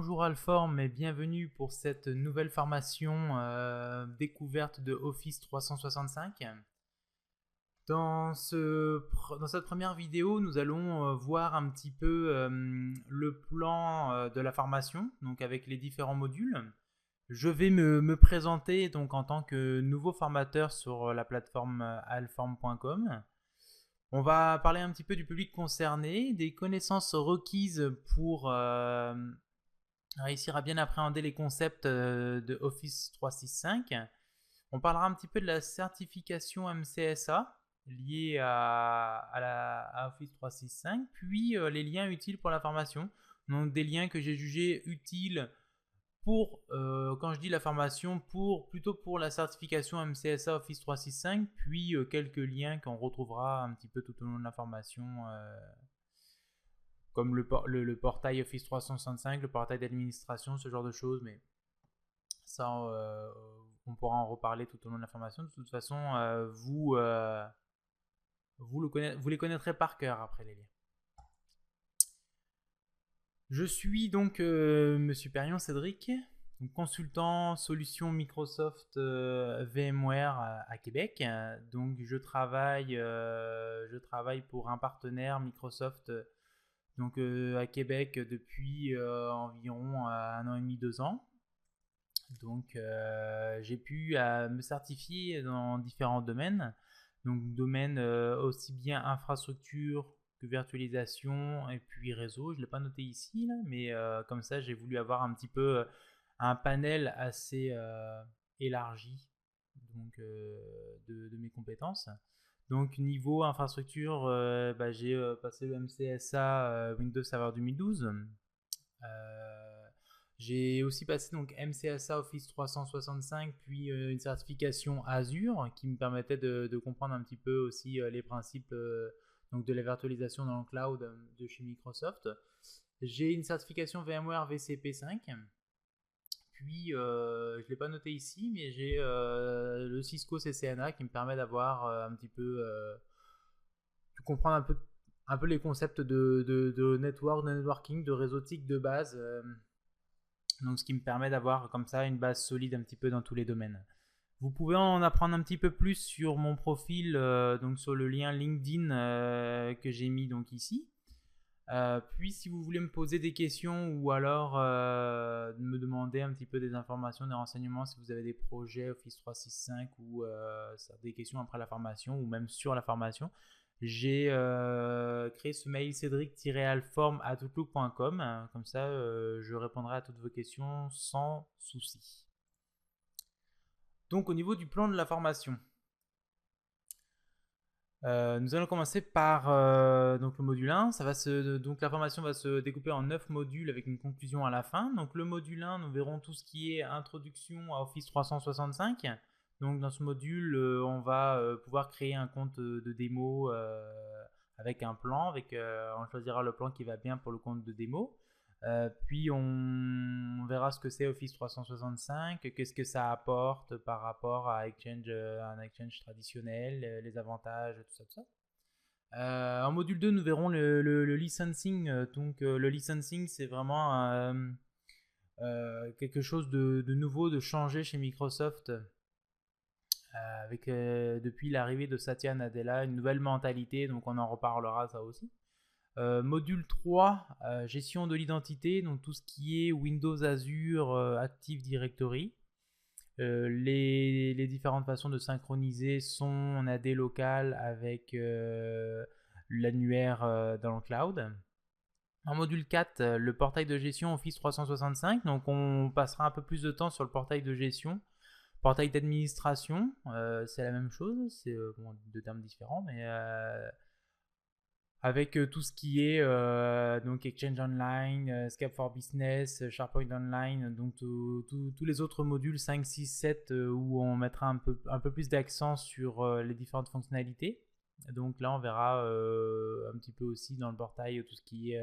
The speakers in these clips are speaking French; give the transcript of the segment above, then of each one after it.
Bonjour Alform et bienvenue pour cette nouvelle formation découverte de Office 365. Dans cette première vidéo, nous allons voir un petit peu le plan de la formation, donc avec les différents modules. Je vais me présenter donc en tant que nouveau formateur sur la plateforme alform.com. On va parler un petit peu du public concerné, des connaissances requises pour réussir à bien appréhender les concepts de Office 365. On parlera un petit peu de la certification MCSA liée à Office 365, puis les liens utiles pour la formation. Donc des liens que j'ai jugés utiles pour, quand je dis la formation, plutôt pour la certification MCSA Office 365, puis quelques liens qu'on retrouvera un petit peu tout au long de la formation, comme le portail Office 365, le portail d'administration, ce genre de choses, mais ça, on pourra en reparler tout au long de la formation. De toute façon, vous les connaîtrez par cœur après les liens. Je suis donc Monsieur Perrion Cédric, consultant solutions Microsoft VMware à Québec. Donc je travaille pour un partenaire Microsoft donc à Québec depuis environ 1 an et demi, 2 ans. Donc j'ai pu me certifier dans différents domaines. Donc domaine aussi bien infrastructure que virtualisation et puis réseau. Je ne l'ai pas noté ici, là, mais comme ça j'ai voulu avoir un petit peu un panel assez élargi donc, de mes compétences. Donc niveau infrastructure, j'ai passé le MCSA Windows Server 2012. J'ai aussi passé donc MCSA Office 365, puis une certification Azure qui me permettait de comprendre un petit peu aussi les principes donc de la virtualisation dans le cloud de chez Microsoft. J'ai une certification VMware VCP5. Puis, je ne l'ai pas noté ici, mais j'ai le Cisco CCNA qui me permet d'avoir un petit peu, de comprendre un peu les concepts de networking, de réseautique de base. Donc, ce qui me permet d'avoir comme ça une base solide un petit peu dans tous les domaines. Vous pouvez en apprendre un petit peu plus sur mon profil, donc sur le lien LinkedIn que j'ai mis donc ici. Puis si vous voulez me poser des questions ou alors me demander un petit peu des informations, des renseignements, si vous avez des projets Office 365 ou des questions après la formation ou même sur la formation, j'ai créé ce mail cédric-alform@outlook.com. Comme ça, je répondrai à toutes vos questions sans souci. Donc au niveau du plan de la formation, nous allons commencer par donc le module 1. Donc la formation va se découper en 9 modules avec une conclusion à la fin. Donc le module 1, nous verrons tout ce qui est introduction à Office 365. Donc dans ce module, on va pouvoir créer un compte de démo avec un plan. On choisira le plan qui va bien pour le compte de démo. Puis on verra ce que c'est Office 365, qu'est-ce que ça apporte par rapport à un Exchange traditionnel, les avantages, tout ça, tout ça. En module 2, nous verrons le licensing. Donc le licensing, c'est vraiment quelque chose de nouveau, de changé chez Microsoft. Depuis l'arrivée de Satya Nadella, une nouvelle mentalité, donc on en reparlera ça aussi. Module 3, gestion de l'identité, donc tout ce qui est Windows Azure Active Directory. Les différentes façons de synchroniser son AD local avec l'annuaire dans le cloud. En module 4, le portail de gestion Office 365. Donc on passera un peu plus de temps sur le portail de gestion. Portail d'administration, c'est la même chose, c'est deux termes différents, mais avec tout ce qui est donc Exchange Online, Skype for Business, SharePoint Online, donc tous les autres modules 5, 6, 7 où on mettra un peu plus d'accent sur les différentes fonctionnalités. Donc là, on verra un petit peu aussi dans le portail tout ce qui est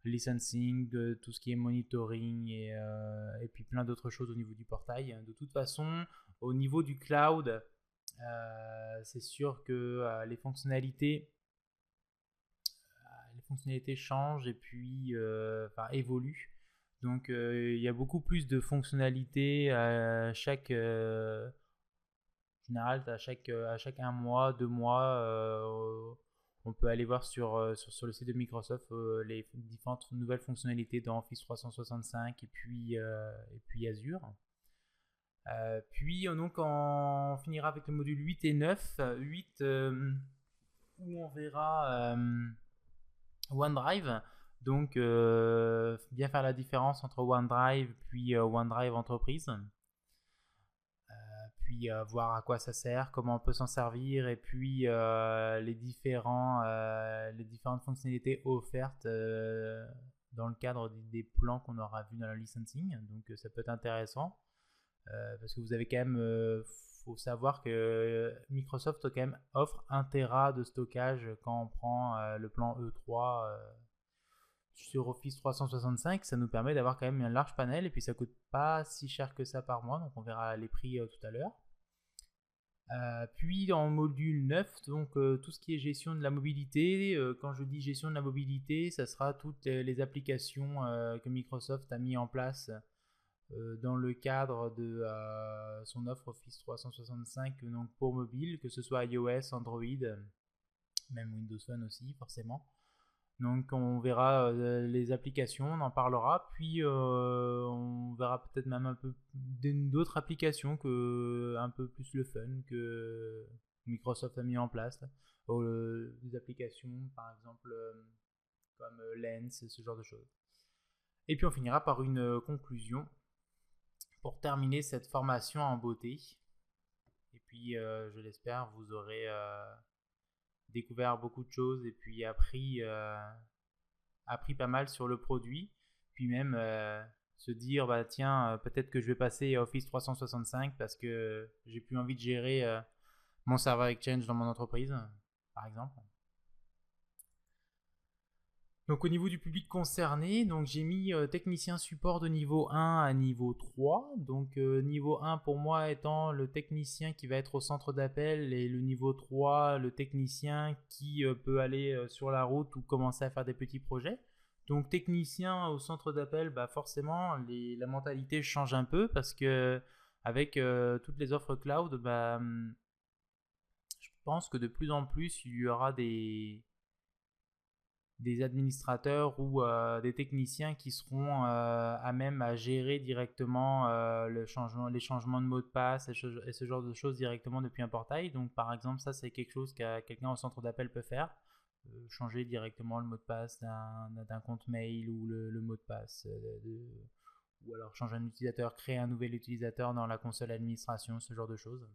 licensing, tout ce qui est monitoring et puis plein d'autres choses au niveau du portail. De toute façon, au niveau du cloud, c'est sûr que les fonctionnalités changent et puis évoluent. Donc il y a beaucoup plus de fonctionnalités à chaque général, à chaque 1 mois, 2 mois, on peut aller voir sur le site de Microsoft les différentes nouvelles fonctionnalités dans Office 365 et puis Azure. Puis donc on finira avec le module 8 et 9. 8 où on verra OneDrive. Donc bien faire la différence entre OneDrive puis OneDrive Entreprise. Puis voir à quoi ça sert, comment on peut s'en servir, et puis les différentes fonctionnalités offertes dans le cadre des plans qu'on aura vu dans le licensing. Donc ça peut être intéressant parce que vous avez quand même, faut savoir que Microsoft quand même offre 1 Tera de stockage quand on prend le plan E3 sur Office 365. Ça nous permet d'avoir quand même un large panel et puis ça coûte pas si cher que ça par mois, donc on verra les prix tout à l'heure. Puis dans le module 9, donc tout ce qui est gestion de la mobilité. Quand je dis gestion de la mobilité, ça sera toutes les applications que Microsoft a mis en place dans le cadre de son offre Office 365 donc pour mobile, que ce soit iOS, Android, même Windows Phone aussi forcément. Donc on verra les applications, on en parlera, puis on verra peut-être même un peu d'autres applications un peu plus le fun que Microsoft a mis en place. Des applications par exemple comme Lens, ce genre de choses. Et puis on finira par une conclusion pour terminer cette formation en beauté. Et puis je l'espère, vous aurez découvert beaucoup de choses et puis appris pas mal sur le produit, puis même se dire bah tiens peut-être que je vais passer à Office 365 parce que j'ai plus envie de gérer mon serveur Exchange dans mon entreprise par exemple. Donc au niveau du public concerné, donc j'ai mis technicien support de niveau 1 à niveau 3. Donc niveau 1 pour moi étant le technicien qui va être au centre d'appel, et le niveau 3 le technicien qui peut aller sur la route ou commencer à faire des petits projets. Donc technicien au centre d'appel, bah forcément la mentalité change un peu parce que avec toutes les offres cloud, bah, je pense que de plus en plus il y aura des administrateurs ou des techniciens qui seront à même à gérer directement les changements de mots de passe et ce genre de choses directement depuis un portail. Donc par exemple ça c'est quelque chose que quelqu'un au centre d'appel peut faire, changer directement le mot de passe d'un compte mail ou le mot de passe ou alors changer un utilisateur, créer un nouvel utilisateur dans la console administration, ce genre de choses.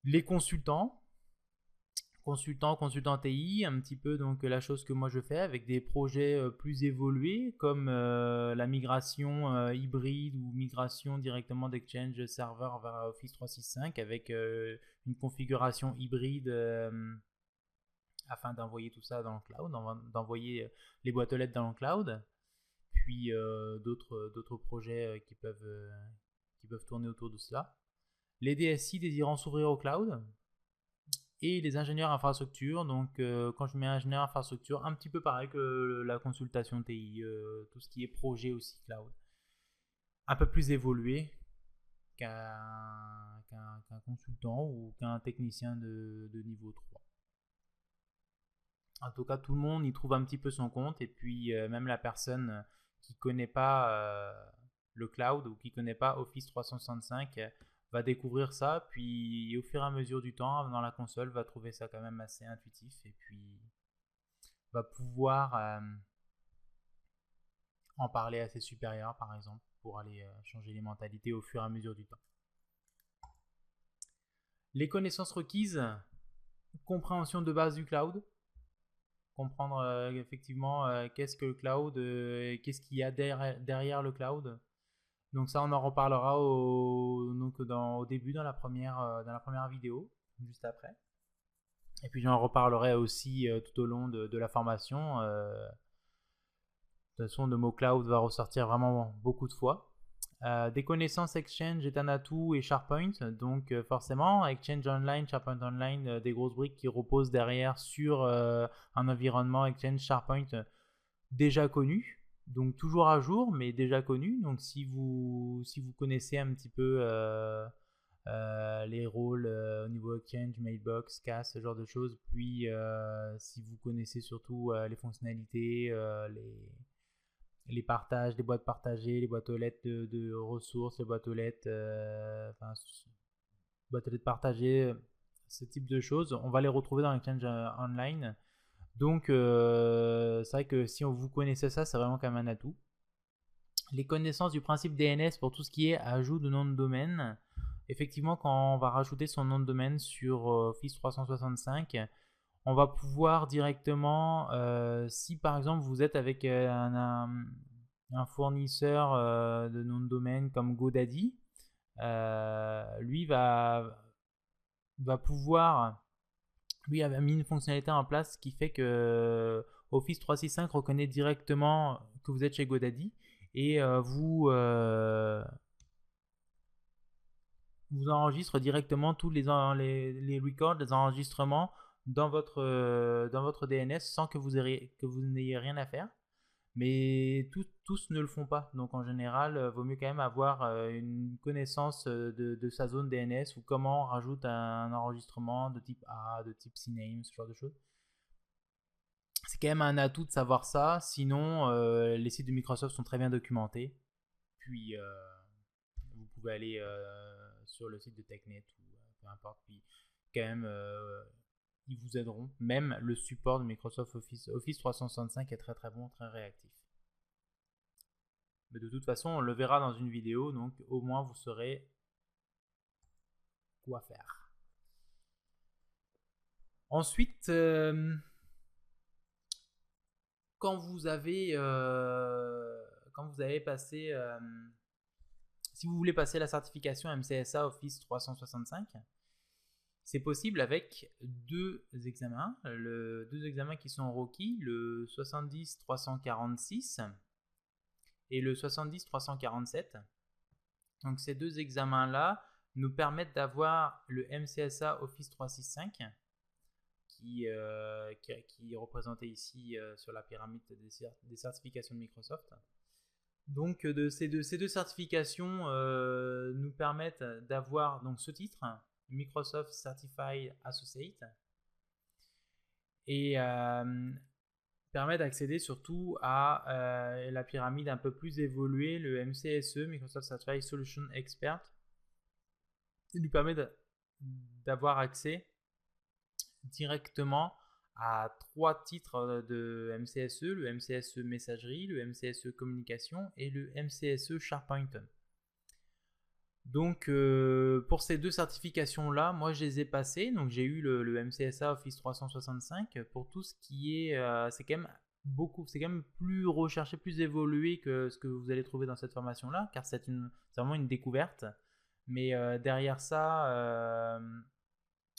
Les consultants TI, un petit peu donc la chose que moi je fais avec des projets plus évolués comme la migration hybride ou migration directement d'Exchange Server vers Office 365 avec une configuration hybride afin d'envoyer tout ça dans le cloud, d'envoyer les boîtes aux lettres dans le cloud, puis d'autres projets qui peuvent tourner autour de cela. Les DSI désirant s'ouvrir au cloud, et les ingénieurs infrastructure. Donc quand je mets ingénieur infrastructure, un petit peu pareil que la consultation TI, tout ce qui est projet aussi cloud, un peu plus évolué qu'un consultant ou qu'un technicien de niveau 3. En tout cas, tout le monde y trouve un petit peu son compte, et puis même la personne qui connaît pas le cloud ou qui connaît pas Office 365 va découvrir ça, puis au fur et à mesure du temps dans la console va trouver ça quand même assez intuitif, et puis va pouvoir en parler à ses supérieurs par exemple pour aller changer les mentalités au fur et à mesure du temps. Les connaissances requises: compréhension de base du cloud, comprendre effectivement qu'est-ce que le cloud, qu'est-ce qu'il y a derrière le cloud. Donc ça on en reparlera au début dans la première vidéo, juste après. Et puis j'en reparlerai aussi tout au long de la formation. De toute façon, le mot cloud va ressortir vraiment beaucoup de fois. Des connaissances Exchange est un atout, et SharePoint. Donc forcément, Exchange Online, SharePoint Online, des grosses briques qui reposent derrière sur un environnement Exchange SharePoint déjà connu. Donc toujours à jour, mais déjà connu. Donc si vous connaissez un petit peu les rôles au niveau Exchange, Mailbox, CAS, ce genre de choses, puis si vous connaissez surtout les fonctionnalités, les partages, les boîtes partagées, les boîtes aux lettres de ressources, les boîtes aux lettres, boîtes aux lettres partagées, ce type de choses, on va les retrouver dans Exchange Online. Donc c'est vrai que si vous connaissez ça, c'est vraiment quand même un atout. Les connaissances du principe DNS pour tout ce qui est ajout de nom de domaine. Effectivement, quand on va rajouter son nom de domaine sur Office 365, on va pouvoir directement, si par exemple vous êtes avec un fournisseur de nom de domaine comme GoDaddy, lui va pouvoir, lui a mis une fonctionnalité en place qui fait que Office 365 reconnaît directement que vous êtes chez GoDaddy et vous enregistre directement tous les records, les enregistrements dans votre DNS sans que vous n'ayez rien à faire. Mais tous ne le font pas. Donc en général, vaut mieux quand même avoir une connaissance de sa zone DNS ou comment on rajoute un enregistrement de type A, de type CNAME, ce genre de choses. C'est quand même un atout de savoir ça. Sinon, les sites de Microsoft sont très bien documentés. Puis vous pouvez aller sur le site de TechNet ou peu importe. Puis quand même, ils vous aideront. Même le support de Microsoft Office 365 est très très bon, très réactif. Mais de toute façon, on le verra dans une vidéo, donc au moins vous saurez quoi faire. Ensuite, quand vous avez passé, si vous voulez passer la certification MCSA Office 365, c'est possible avec deux examens. Deux examens qui sont requis, le 70-346 et le 70-347. Donc ces deux examens-là nous permettent d'avoir le MCSA Office 365 qui est représenté ici sur la pyramide des certifications de Microsoft. Donc ces deux certifications nous permettent d'avoir donc ce titre, Microsoft Certified Associate, et permet d'accéder surtout à la pyramide un peu plus évoluée, le MCSE, Microsoft Certified Solution Expert. Il lui permet d'avoir accès directement à trois titres de MCSE, le MCSE Messagerie, le MCSE Communication et le MCSE SharePoint. Donc pour ces deux certifications là, moi je les ai passées. Donc j'ai eu le MCSA Office 365 pour tout ce qui est, c'est quand même plus recherché, plus évolué que ce que vous allez trouver dans cette formation là, car c'est vraiment une découverte. Mais derrière ça,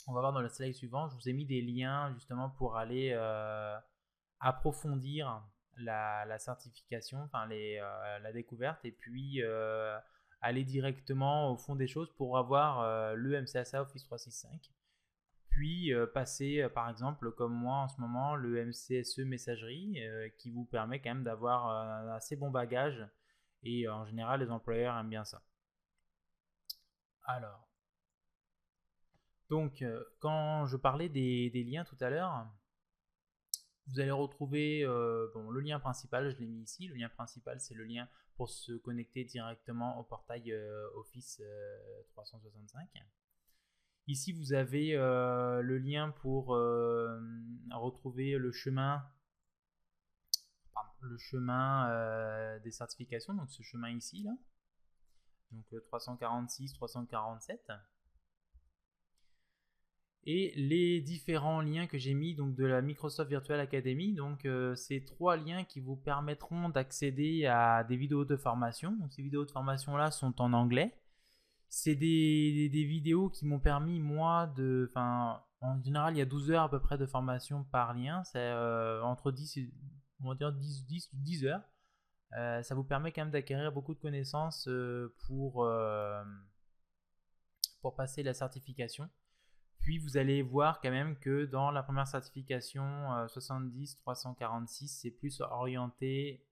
on va voir dans le slide suivant, je vous ai mis des liens justement pour aller approfondir la certification, enfin la découverte, et puis aller directement au fond des choses pour avoir le MCSA Office 365, puis passer par exemple comme moi en ce moment le MCSE Messagerie qui vous permet quand même d'avoir un assez bon bagage, et en général les employeurs aiment bien ça. Alors, donc quand je parlais des liens tout à l'heure, vous allez retrouver le lien principal, je l'ai mis ici. Le lien principal, c'est le lien pour se connecter directement au portail Office 365. Ici, vous avez le lien pour retrouver le chemin des certifications, donc ce chemin ici, là. Donc 346, 347. Et les différents liens que j'ai mis donc de la Microsoft Virtual Academy. Donc ces trois liens qui vous permettront d'accéder à des vidéos de formation. Donc ces vidéos de formation là sont en anglais. C'est des vidéos qui m'ont permis moi en général il y a 12 heures à peu près de formation par lien. C'est entre 10 et on va dire 10 heures. Ça vous permet quand même d'acquérir beaucoup de connaissances pour passer la certification. Puis vous allez voir quand même que dans la première certification 70-346, c'est plus orienté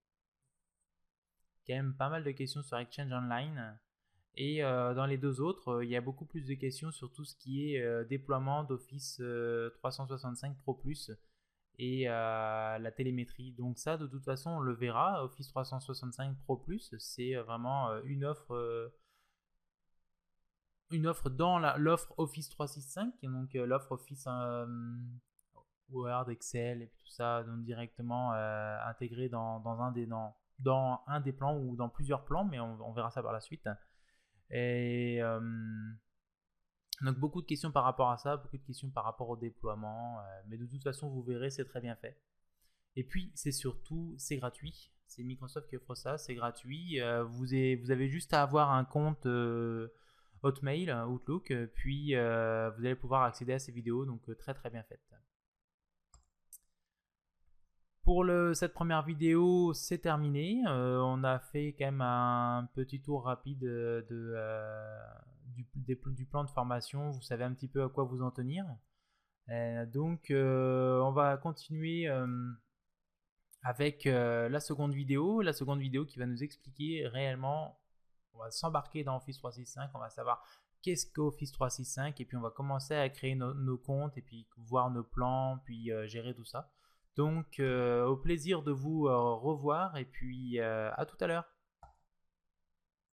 quand même pas mal de questions sur Exchange Online. Et dans les deux autres, il y a beaucoup plus de questions sur tout ce qui est déploiement d'Office 365 Pro Plus et la télémétrie. Donc ça, de toute façon, on le verra. Office 365 Pro Plus, c'est vraiment une offre dans l'offre Office 365, donc l'offre Office Word, Excel et puis tout ça, donc directement intégré dans un des plans ou dans plusieurs plans, mais on verra ça par la suite. Et donc beaucoup de questions par rapport à ça, beaucoup de questions par rapport au déploiement, mais de toute façon vous verrez, c'est très bien fait. Et puis c'est surtout, c'est gratuit, c'est Microsoft qui offre ça, c'est gratuit, vous avez juste à avoir un compte Hotmail, Outlook, puis vous allez pouvoir accéder à ces vidéos, donc très très bien faites. Pour cette première vidéo, c'est terminé. On a fait quand même un petit tour rapide du plan de formation. Vous savez un petit peu à quoi vous en tenir. Donc, on va continuer avec la seconde vidéo. La seconde vidéo qui va nous expliquer réellement, on va s'embarquer dans Office 365. On va savoir qu'est-ce qu'Office 365 et puis on va commencer à créer nos comptes et puis voir nos plans, puis gérer tout ça. Donc, au plaisir de vous revoir et puis à tout à l'heure.